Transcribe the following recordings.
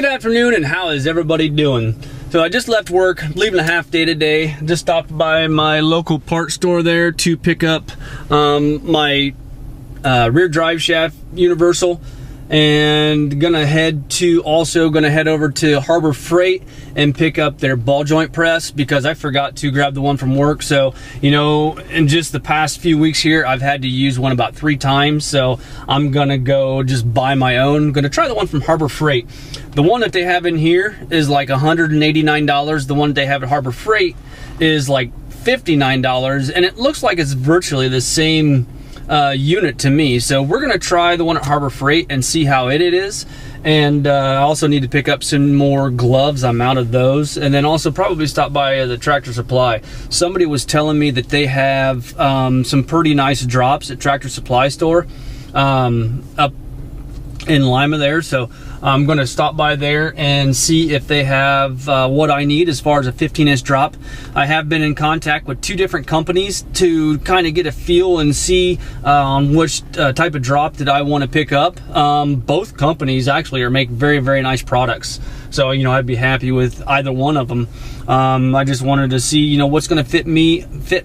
Good afternoon, and how is everybody doing? So I just left work, leaving a half day today. Just stopped by my local parts store there to pick up my rear drive shaft universal, and gonna head over to Harbor Freight and pick up their ball joint press because I forgot to grab the one from work. So, you know, in just the past few weeks here, I've had to use one about 3 times. So I'm gonna go just buy my own. I'm gonna try the one from Harbor Freight. The one that they have in here is like $189. The one that they have at Harbor Freight is like $59, and it looks like it's virtually the same unit to me. So we're gonna try the one at Harbor Freight and see how it is. And I also need to pick up some more gloves. I'm out of those. And then also probably stop by the Tractor Supply. Somebody was telling me that they have some pretty nice drops at Tractor Supply store up in Lima there. So I'm going to stop by there and see if they have what I need as far as a 15-inch drop. I have been in contact with 2 different companies to kind of get a feel and see on which type of drop that I want to pick up. Both companies actually make very, very nice products. So, you know, I'd be happy with either one of them. I just wanted to see, you know, what's going to fit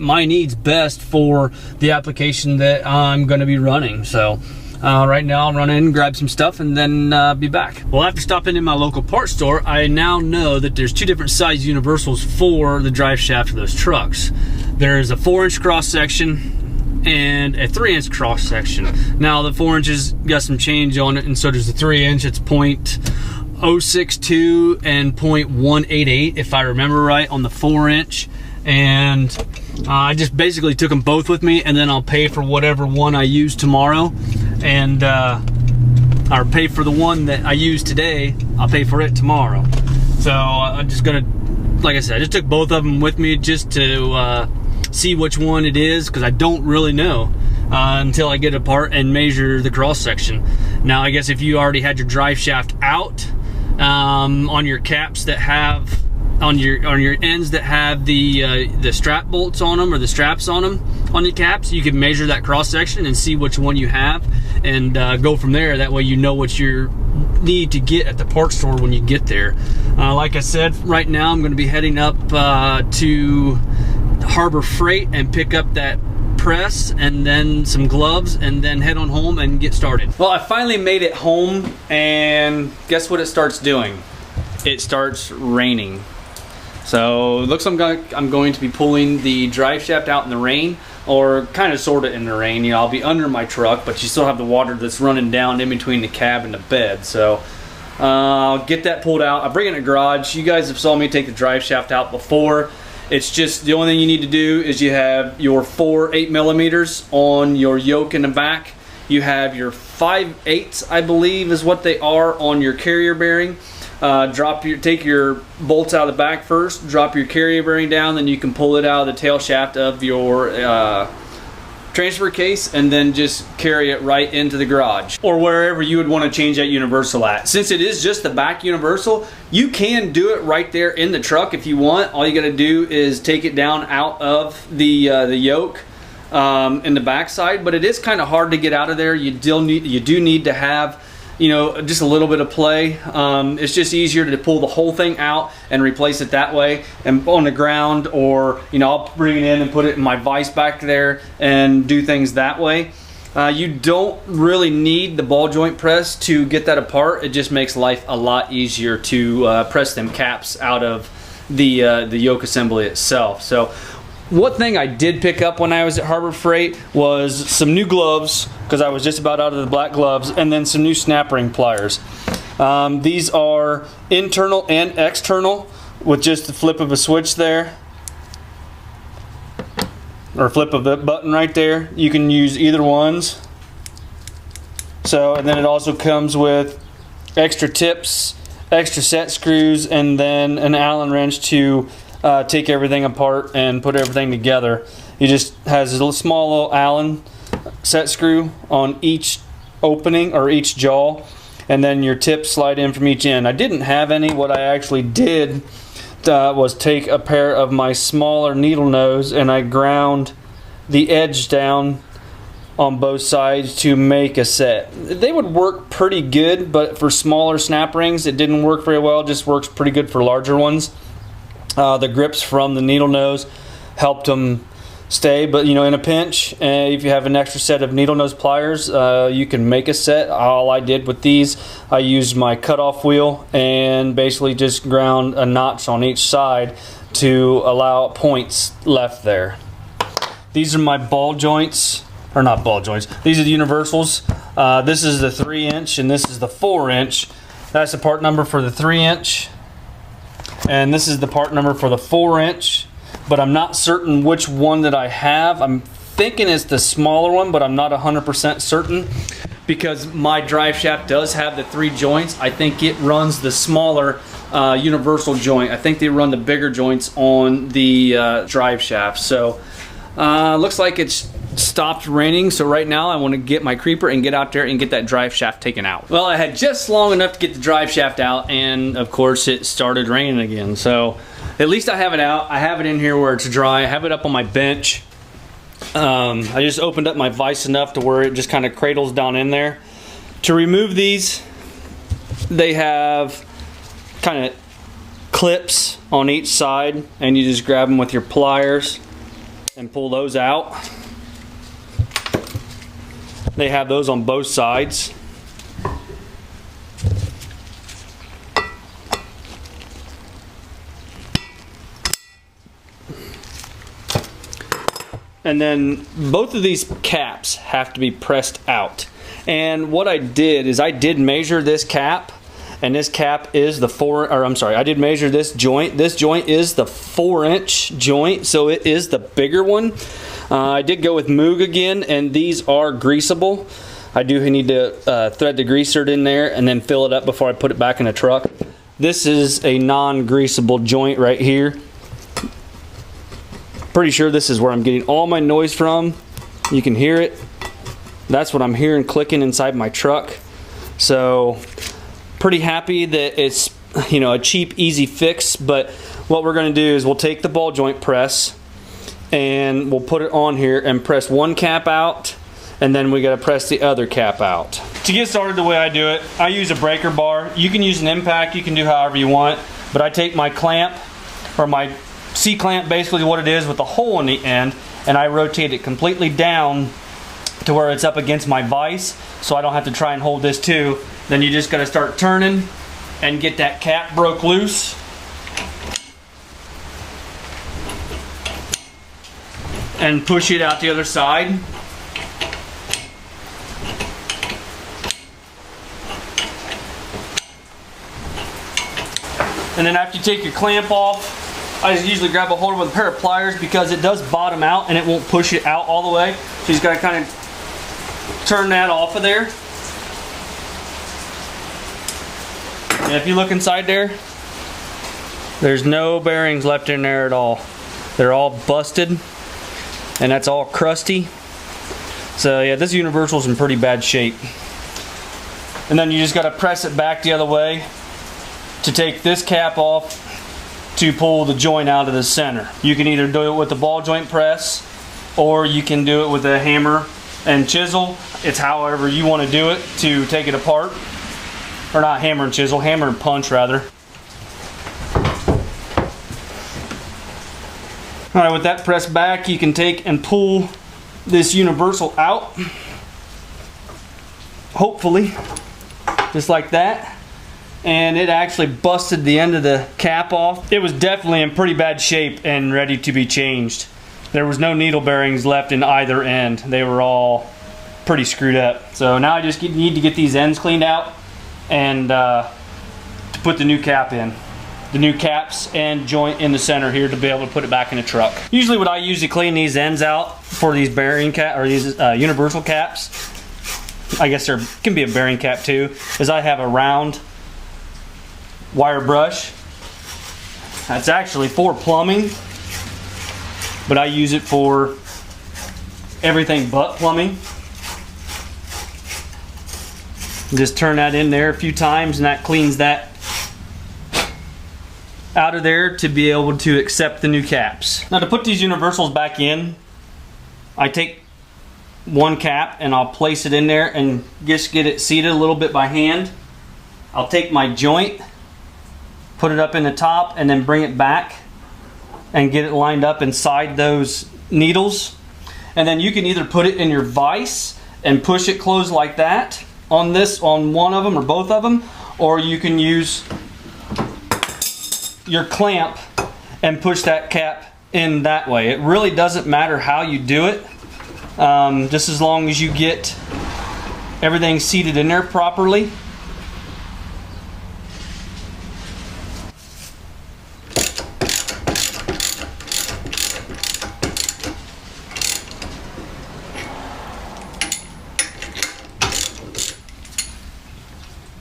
my needs best for the application that I'm going to be running. So right now I'll run in, grab some stuff, and then be back. Well, after stopping in my local parts store, I now know that there's 2 different size universals for the drive shaft of those trucks. There's a 4-inch cross section and a 3-inch cross section. Now the 4 inches got some change on it, and so does the 3-inch. It's .062 and .188 if I remember right on the 4-inch. And I just basically took them both with me, and then I'll pay for whatever one I use tomorrow, and or pay for the one that I use today. I'll pay for it tomorrow. So I'm just gonna, like I said, I just took both of them with me just to see which one it is, because I don't really know until I get apart and measure the cross section. Now I guess if you already had your drive shaft out on your caps that have on your ends that have the strap bolts on them, or the straps on them on your caps, you can measure that cross section and see which one you have, and go from there. That way you know what you need to get at the parts store when you get there. Like I said, right now I'm going to be heading up to Harbor Freight and pick up that press and then some gloves, and then head on home and get started. Well, I finally made it home, and guess what it starts doing? It starts raining. So it looks like I'm going to be pulling the drive shaft out in the rain, or kind of sort of in the rain. You know, I'll be under my truck, but you still have the water that's running down in between the cab and the bed. So I'll get that pulled out. I'll bring it in the garage. You guys have saw me take the drive shaft out before. It's just the only thing you need to do is you have your 4 8mm on your yoke in the back. You have your 5/8, I believe is what they are, on your carrier bearing. Take your bolts out of the back first, drop your carrier bearing down, then you can pull it out of the tail shaft of your transfer case, and then just carry it right into the garage or wherever you would want to change that universal at. Since it is just the back universal, you can do it right there in the truck if you want. All you got to do is take it down out of the yoke in the back side, but it is kind of hard to get out of there. You do need to have, you know, just a little bit of play. It's just easier to pull the whole thing out and replace it that way, and on the ground, or, you know, I'll bring it in and put it in my vise back there and do things that way. You don't really need the ball joint press to get that apart. It just makes life a lot easier to press them caps out of the yoke assembly itself. So one thing I did pick up when I was at Harbor Freight was some new gloves, because I was just about out of the black gloves, and then some new snap ring pliers. These are internal and external, with just the flip of a switch there, or flip of the button right there. You can use either ones. So, and then it also comes with extra tips, extra set screws, and then an Allen wrench to take everything apart and put everything together. It just has a little small little Allen set screw on each opening, or each jaw, and then your tips slide in from each end. I didn't have any. What I actually did was take a pair of my smaller needle nose, and I ground the edge down on both sides to make a set. They would work pretty good, but for smaller snap rings it didn't work very well. It just works pretty good for larger ones. The grips from the needle nose helped them stay, but you know, in a pinch, if you have an extra set of needle nose pliers, you can make a set. All I did with these, I used my cutoff wheel and basically just ground a notch on each side to allow points left there. These are my ball joints, or not ball joints, these are the universals. This is the 3-inch and this is the 4-inch. That's the part number for the 3-inch, and this is the part number for the 4-inch. But I'm not certain which one that I have. I'm thinking it's the smaller one, but I'm not 100% certain because my drive shaft does have the 3 joints. I think it runs the smaller universal joint. I think they run the bigger joints on the drive shaft. So looks like it's stopped raining, so right now I want to get my creeper and get out there and get that drive shaft taken out. Well, I had just long enough to get the drive shaft out, and of course it started raining again. So at least I have it out. I have it in here where it's dry. I have it up on my bench. I just opened up my vise enough to where it just kind of cradles down in there. To remove these, they have kind of clips on each side, and you just grab them with your pliers and pull those out. They have those on both sides. And then both of these caps have to be pressed out. And what I did is I did measure this cap, and this cap is the I did measure this joint. This joint is the 4-inch joint, so it is the bigger one. I did go with Moog again, and these are greasable. I do need to thread the greaser in there and then fill it up before I put it back in the truck. This is a non-greasable joint right here. Pretty sure this is where I'm getting all my noise from. You can hear it. That's what I'm hearing clicking inside my truck. So pretty happy that it's, you know, a cheap, easy fix. But what we're going to do is we'll take the ball joint press and we'll put it on here and press one cap out, and then we got to press the other cap out. To get started the way I do it, I use a breaker bar. You can use an impact, you can do however you want, but I take my clamp, or my C-clamp, basically what it is, with a hole in the end, and I rotate it completely down to where it's up against my vise, so I don't have to try and hold this too. Then you just got to start turning and get that cap broke loose. And push it out the other side. And then after you take your clamp off, I just usually grab a hold with a pair of pliers because it does bottom out and it won't push it out all the way. So you just gotta kind of turn that off of there. And if you look inside there, there's no bearings left in there at all. They're all busted. And that's all crusty. So yeah, this universal's in pretty bad shape. And then you just got to press it back the other way to take this cap off to pull the joint out of the center. You can either do it with the ball joint press, or you can do it with a hammer and chisel. It's however you want to do it to take it apart. Or not hammer and chisel, hammer and punch rather. Alright, with that pressed back, you can take and pull this universal out. Hopefully, just like that. And it actually busted the end of the cap off. It was definitely in pretty bad shape and ready to be changed. There was no needle bearings left in either end. They were all pretty screwed up. So now I just need to get these ends cleaned out and to put the new cap in. The new caps and joint in the center here to be able to put it back in the truck. Usually what I use to clean these ends out for these bearing cap or these universal caps, I guess there can be a bearing cap too, is I have a round wire brush. That's actually for plumbing, but I use it for everything but plumbing. Just turn that in there a few times and that cleans that out of there to be able to accept the new caps. Now to put these universals back in, I take one cap and I'll place it in there and just get it seated a little bit by hand. I'll take my joint, put it up in the top, and then bring it back and get it lined up inside those needles. And then you can either put it in your vise and push it closed like that on one of them or both of them, or you can use your clamp and push that cap in that way. It really doesn't matter how you do it, just as long as you get everything seated in there properly.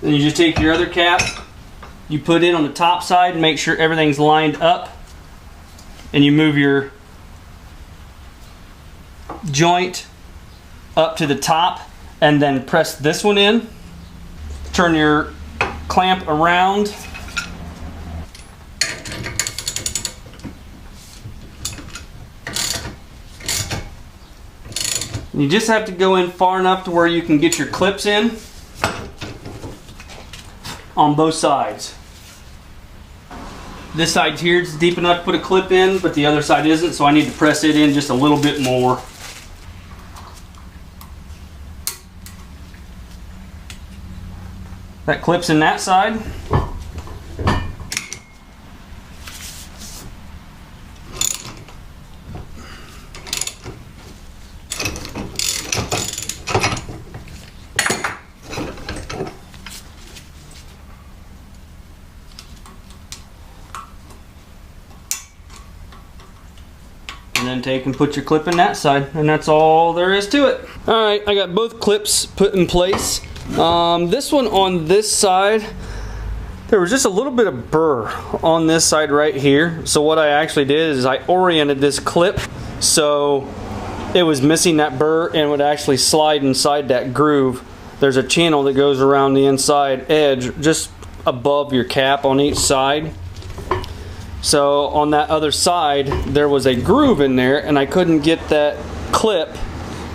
Then you just take your other cap, you put it on the top side, make sure everything's lined up, and you move your joint up to the top and then press this one in. Turn your clamp around. You just have to go in far enough to where you can get your clips in on both sides. This side here is deep enough to put a clip in, but the other side isn't, so I need to press it in just a little bit more. That clips in that side. And then take and put your clip in that side, and that's all there is to it. All right, I got both clips put in place. This one on this side, there was just a little bit of burr on this side right here. So what I actually did is I oriented this clip so it was missing that burr and would actually slide inside that groove. There's a channel that goes around the inside edge just above your cap on each side. So on that other side there was a groove in there, and I couldn't get that clip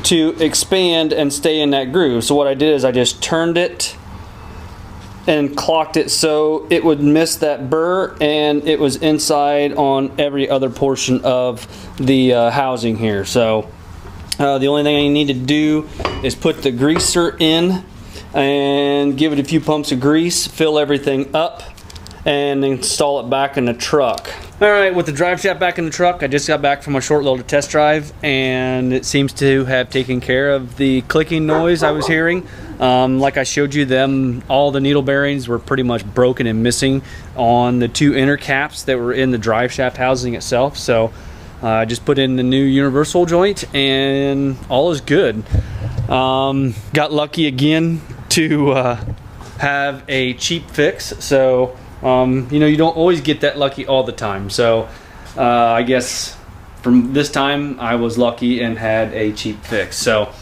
to expand and stay in that groove. So what I did is I just turned it and clocked it so it would miss that burr, and it was inside on every other portion of the housing here. So the only thing I need to do is put the greaser in and give it a few pumps of grease, fill everything up, and install it back in the truck. Alright, with the drive shaft back in the truck, I just got back from a short little test drive, and it seems to have taken care of the clicking noise I was hearing. Like I showed you, all the needle bearings were pretty much broken and missing on the two inner caps that were in the drive shaft housing itself. So I just put in the new universal joint and all is good. Got lucky again to have a cheap fix. So you know, you don't always get that lucky all the time. So I guess from this time I was lucky and had a cheap fix. So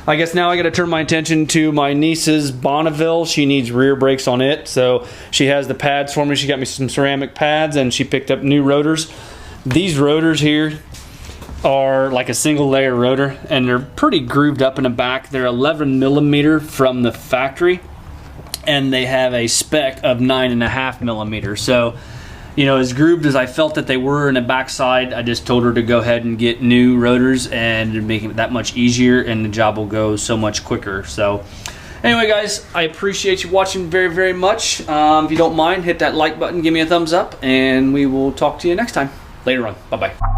I guess now I got to turn my attention to my niece's Bonneville. She needs rear brakes on it, so she has the pads for me. She got me some ceramic pads, and she picked up new rotors. These rotors here are like a single layer rotor, and they're pretty grooved up in the back. They're 11 millimeter from the factory, and they have a spec of 9.5 millimeters. So, you know, as grooved as I felt that they were in the backside, I just told her to go ahead and get new rotors and make it that much easier, and the job will go so much quicker. So anyway, guys, I appreciate you watching very, very much. If you don't mind, hit that like button, give me a thumbs up, and we will talk to you next time. Later on. Bye-bye.